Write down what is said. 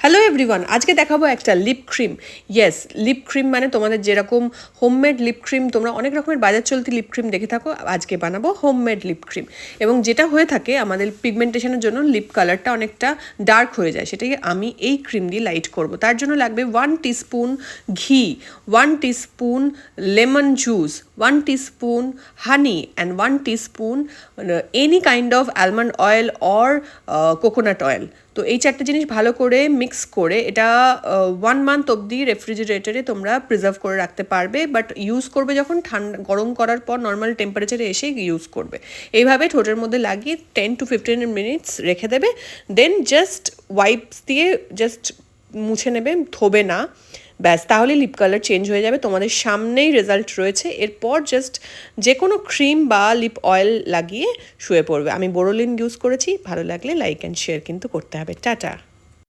Hello everyone, আজকে দেখাবো একটা lip cream. Yes, lip cream মানে তোমাদের যেরকম হোমমেড লিপ ক্রিম তোমরা অনেক রকমের বাজার চলতি লিপ ক্রিম দেখে থাকো, আজকে বানাবো হোমমেড লিপ ক্রিম। এবং যেটা হয়ে থাকে আমাদের পিগমেন্টেশনের জন্য লিপ কালারটা অনেকটা ডার্ক হয়ে যায়, সেটাকে আমি এই ক্রিম দিয়ে লাইট করব। তার জন্য লাগবে 1 টিস্পুন ঘি, 1 teaspoon lemon juice, 1 teaspoon honey and 1 teaspoon any kind of almond oil or coconut oil. তো এই চারটে জিনিস ভালো করে মিক্স করে এটা 1 মান্থ অবধি রেফ্রিজারেটরে তোমরা প্রিজার্ভ করে রাখতে পারবে, বাট ইউজ করবে যখন ঠান্ডা গরম করার পর নর্মাল টেম্পারেচারে এসে ইউজ করবে। এইভাবে ঠোঁটের মধ্যে লাগিয়ে 10 to 15 মিনিটস রেখে দেবে, দেন জাস্ট ওয়াইপস দিয়ে জাস্ট মুছে নেবে, ধোবে না, ব্যাস, তাহলে লিপ কালার চেঞ্জ হয়ে যাবে। তোমাদের সামনেই রেজাল্ট রয়েছে। এরপর জাস্ট যে কোনো ক্রিম বা লিপ অয়েল লাগিয়ে শুয়ে পড়বে। আমি বোরোলিন ইউজ করেছি। ভালো লাগলে লাইক অ্যান্ড শেয়ার কিন্তু করতে হবে। টাটা।